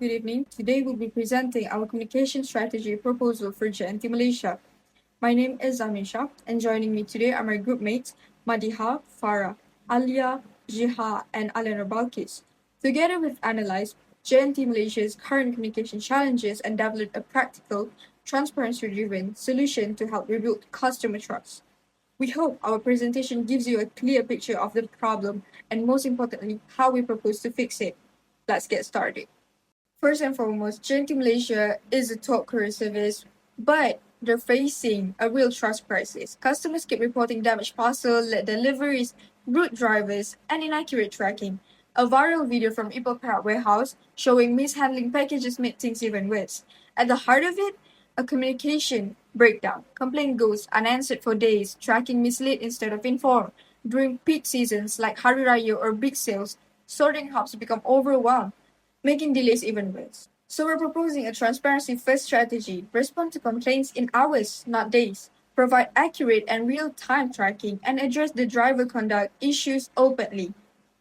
Good evening. Today we'll be presenting our communication strategy proposal for JNT Malaysia. My name is Amisha, and joining me today are my group mates Madiha, Farah, Alia, Jiha, and Alena Balkis. Together we've analyzed JNT Malaysia's current communication challenges and developed a practical, transparency-driven solution to help rebuild customer trust. We hope our presentation gives you a clear picture of the problem and, most importantly, how we propose to fix it. Let's get started. First and foremost, Journey Malaysia is a top courier service, but they're facing a real trust crisis. Customers keep reporting damaged parcel, late deliveries, rude drivers, and inaccurate tracking. A viral video from Ipoh Perak warehouse showing mishandling packages made things even worse. At the heart of it, a communication breakdown. Complaint goes unanswered for days, tracking misled instead of informed. During peak seasons like Hari Raya or big sales, sorting hubs become overwhelmed, making delays even worse. So we're proposing a transparency-first strategy, respond to complaints in hours, not days, provide accurate and real-time tracking, and address the driver conduct issues openly.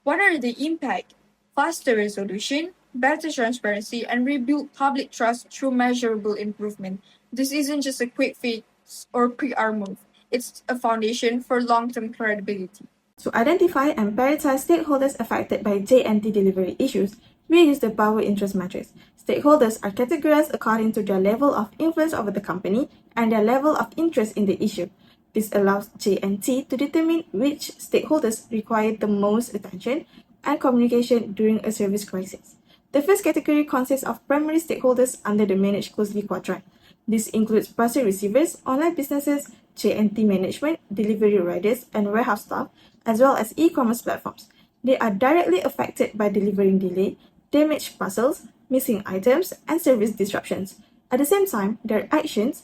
What are the impact? Faster resolution, better transparency, and rebuild public trust through measurable improvement. This isn't just a quick fix or PR move. It's a foundation for long-term credibility. To identify and prioritize stakeholders affected by JNT delivery issues, we use the Power Interest Matrix. Stakeholders are categorized according to their level of influence over the company and their level of interest in the issue. This allows JNT to determine which stakeholders require the most attention and communication during a service crisis. The first category consists of primary stakeholders under the Manage Closely quadrant. This includes parcel receivers, online businesses, JNT management, delivery riders, and warehouse staff, as well as e-commerce platforms. They are directly affected by delivering delay, damaged parcels, missing items, and service disruptions. At the same time, their actions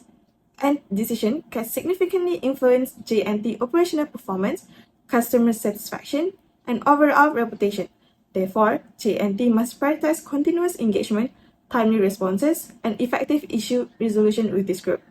and decision can significantly influence JNT operational performance, customer satisfaction, and overall reputation. Therefore, JNT must prioritize continuous engagement, timely responses, and effective issue resolution with this group.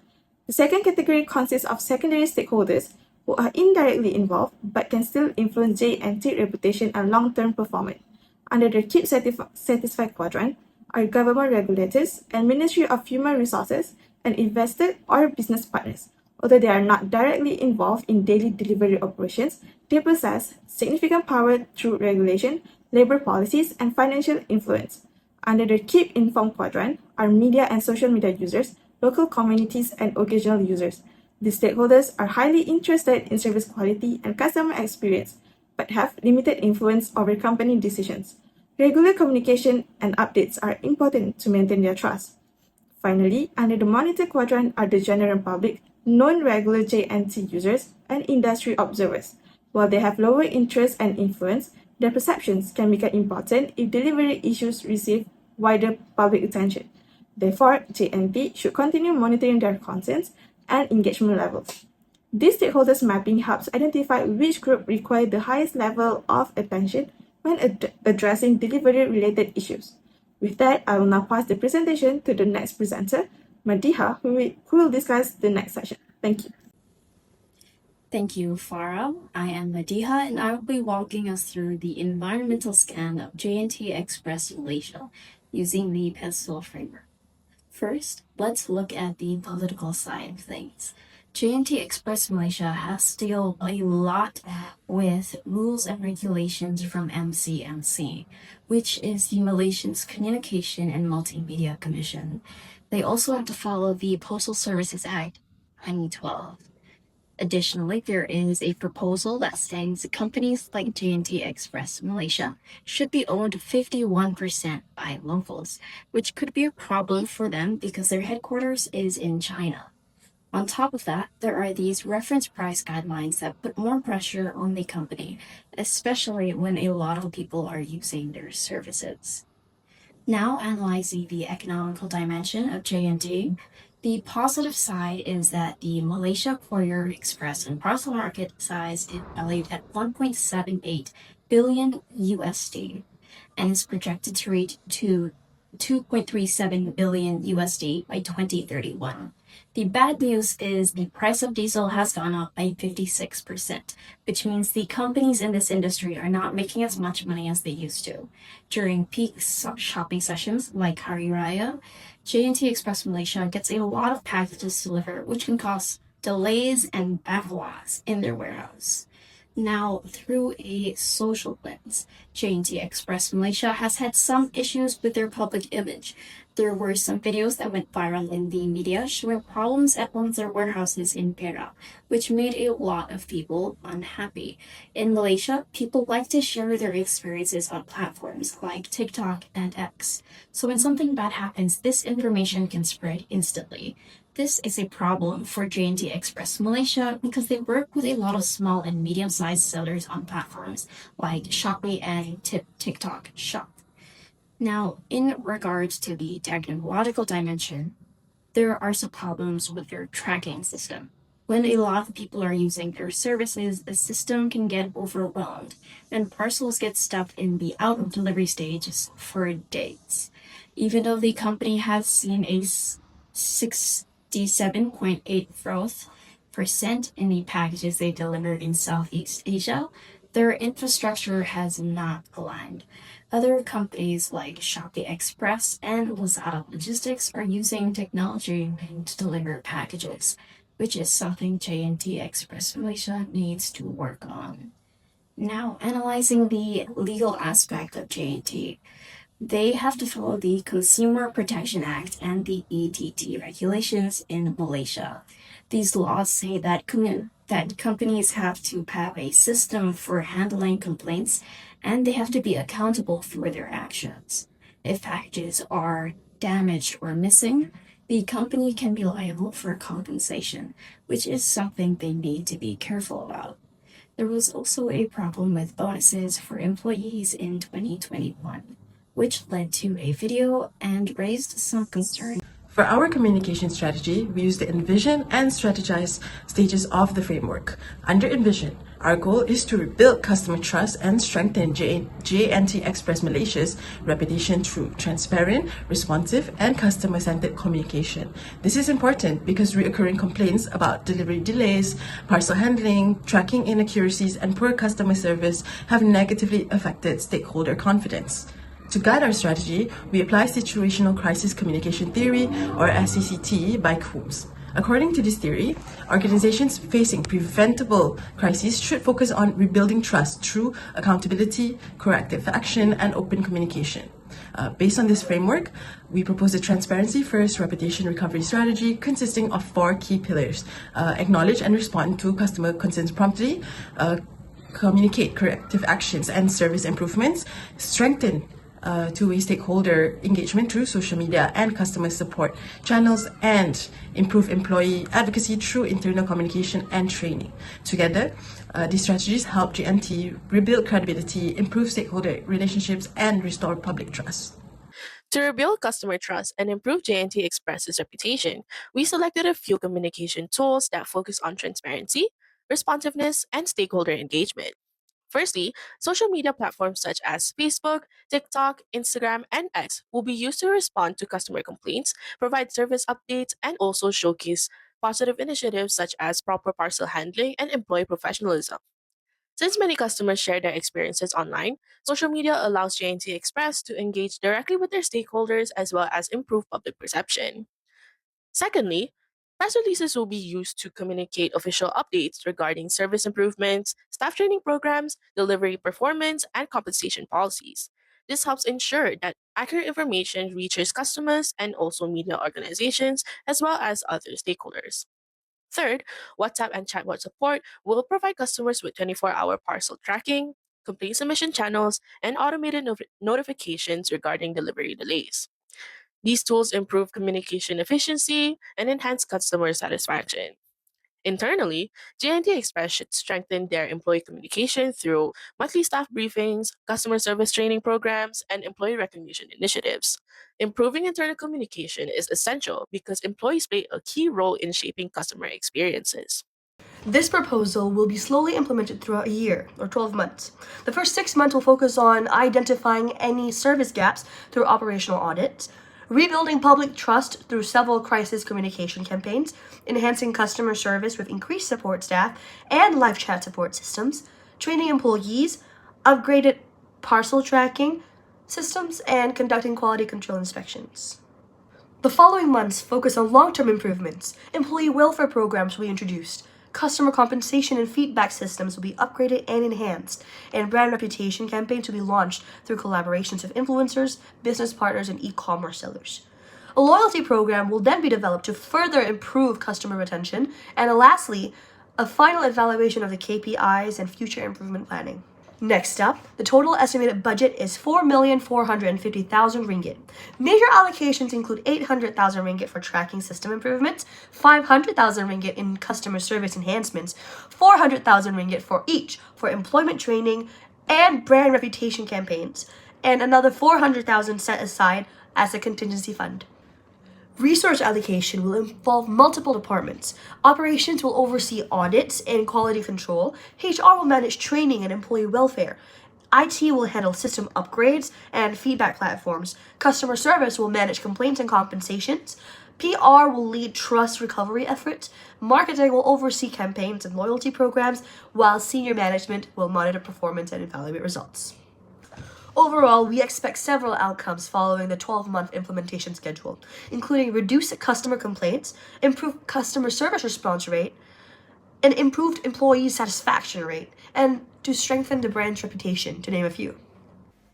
The second category consists of secondary stakeholders who are indirectly involved but can still influence JNT reputation and long-term performance. Under the Keep Satisfied quadrant are government regulators and Ministry of Human Resources and invested or business partners. Although they are not directly involved in daily delivery operations, they possess significant power through regulation, labor policies, and financial influence. Under the Keep Informed quadrant are media and social media users, local communities, and occasional users. These stakeholders are highly interested in service quality and customer experience, but have limited influence over company decisions. Regular communication and updates are important to maintain their trust. Finally, under the Monitor quadrant are the general public, non-regular JNT users, and industry observers. While they have lower interest and influence, their perceptions can become important if delivery issues receive wider public attention. Therefore, JNT should continue monitoring their concerns and engagement levels. This stakeholders mapping helps identify which group require the highest level of attention when addressing delivery-related issues. With that, I will now pass the presentation to the next presenter, Madiha, who will discuss the next session. Thank you. Thank you, Farah. I am Madiha, and I will be walking us through the environmental scan of JNT Express Malaysia using the PESTEL framework. First, let's look at the political side of things. JNT Express Malaysia has to deal a lot with rules and regulations from MCMC, which is the Malaysian's Communication and Multimedia Commission. They also have to follow the Postal Services Act 2012. Additionally, there is a proposal that states companies like J&T Express Malaysia should be owned 51% by locals, which could be a problem for them because their headquarters is in China. On top of that, there are these reference price guidelines that put more pressure on the company, especially when a lot of people are using their services. Now analyzing the economical dimension of J&T, the positive side is that the Malaysia Courier Express and parcel market size is valued at 1.78 billion USD and is projected to reach to 2.37 billion USD by 2031. The bad news is the price of diesel has gone up by 56%, which means the companies in this industry are not making as much money as they used to. During peak shopping sessions like Hari Raya, J&T Express Malaysia gets a lot of packages delivered, which can cause delays and backlogs in their warehouse. Now, through a social lens, J&T Express Malaysia has had some issues with their public image. There were some videos that went viral in the media showing problems at one of their warehouses in Perak, which made a lot of people unhappy. In Malaysia, people like to share their experiences on platforms like TikTok and X. So when something bad happens, this information can spread instantly. This is a problem for J&T Express Malaysia because they work with a lot of small and medium-sized sellers on platforms like Shopee and TikTok Shop. Now, in regards to the technological dimension, there are some problems with their tracking system. When a lot of people are using their services, the system can get overwhelmed, and parcels get stuck in the out of delivery stages for days. Even though the company has seen a 67.8 growth percent in the packages they delivered in Southeast Asia, their infrastructure has not aligned. Other companies like Shopee Express and Lazada Logistics are using technology to deliver packages, which is something J&T Express Malaysia needs to work on. Now, analyzing the legal aspect of J&T, they have to follow the Consumer Protection Act and the ETT regulations in Malaysia. These laws say that that companies have to have a system for handling complaints and they have to be accountable for their actions. If packages are damaged or missing, the company can be liable for compensation, which is something they need to be careful about. There was also a problem with bonuses for employees in 2021, which led to a video and raised some concerns. For our communication strategy, we use the envision and strategize stages of the framework. Under envision, our goal is to rebuild customer trust and strengthen JNT Express Malaysia's reputation through transparent, responsive, and customer-centered communication. This is important because recurring complaints about delivery delays, parcel handling, tracking inaccuracies, and poor customer service have negatively affected stakeholder confidence. To guide our strategy, we apply Situational Crisis Communication Theory, or SCCT, by Coombs. According to this theory, organizations facing preventable crises should focus on rebuilding trust through accountability, corrective action, and open communication. Based on this framework, we propose a transparency first reputation recovery strategy consisting of 4 key pillars: acknowledge and respond to customer concerns promptly, communicate corrective actions and service improvements, strengthen two-way stakeholder engagement through social media and customer support channels, and improve employee advocacy through internal communication and training. Together, these strategies help GNT rebuild credibility, improve stakeholder relationships, and restore public trust. To rebuild customer trust and improve JNT Express's reputation, we selected a few communication tools that focus on transparency, responsiveness, and stakeholder engagement. Firstly, social media platforms such as Facebook, TikTok, Instagram, and X will be used to respond to customer complaints, provide service updates, and also showcase positive initiatives such as proper parcel handling and employee professionalism. Since many customers share their experiences online, social media allows JNT Express to engage directly with their stakeholders as well as improve public perception. Secondly, press releases will be used to communicate official updates regarding service improvements, staff training programs, delivery performance, and compensation policies. This helps ensure that accurate information reaches customers and also media organizations as well as other stakeholders. Third, WhatsApp and chatbot support will provide customers with 24-hour parcel tracking, complaint submission channels, and automated notifications regarding delivery delays. These tools improve communication efficiency and enhance customer satisfaction. Internally, J&T Express should strengthen their employee communication through monthly staff briefings, customer service training programs, and employee recognition initiatives. Improving internal communication is essential because employees play a key role in shaping customer experiences. This proposal will be slowly implemented throughout a year, or 12 months. The first 6 months will focus on identifying any service gaps through operational audits, rebuilding public trust through several crisis communication campaigns, enhancing customer service with increased support staff and live chat support systems, training employees, upgraded parcel tracking systems, and conducting quality control inspections. The following months focus on long-term improvements. Employee welfare programs will be introduced. Customer compensation and feedback systems will be upgraded and enhanced, and brand reputation campaigns will be launched through collaborations with influencers, business partners, and e-commerce sellers. A loyalty program will then be developed to further improve customer retention, and lastly, a final evaluation of the KPIs and future improvement planning. Next up, the total estimated budget is 4,450,000 ringgit. Major allocations include 800,000 ringgit for tracking system improvements, 500,000 ringgit in customer service enhancements, 400,000 ringgit for each for employment training and brand reputation campaigns, and another 400,000 set aside as a contingency fund. Resource allocation will involve multiple departments. Operations will oversee audits and quality control. HR will manage training and employee welfare. IT will handle system upgrades and feedback platforms. Customer service will manage complaints and compensations. PR will lead trust recovery efforts. Marketing will oversee campaigns and loyalty programs, while senior management will monitor performance and evaluate results. Overall, we expect several outcomes following the 12-month implementation schedule, including reduced customer complaints, improved customer service response rate, an improved employee satisfaction rate, and to strengthen the brand's reputation, to name a few.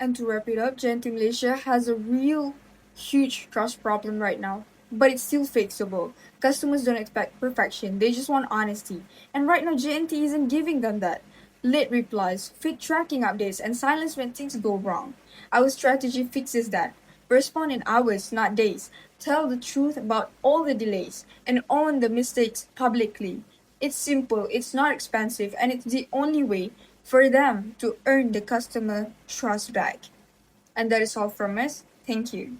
And to wrap it up, JNT Malaysia has a real huge trust problem right now, but it's still fixable. Customers don't expect perfection, they just want honesty. And right now, JNT isn't giving them that. Late replies, fake tracking updates, and silence when things go wrong. Our strategy fixes that. Respond in hours, not days. Tell the truth about all the delays and own the mistakes publicly. It's simple, it's not expensive, and it's the only way for them to earn the customer trust back. And that is all from us. Thank you.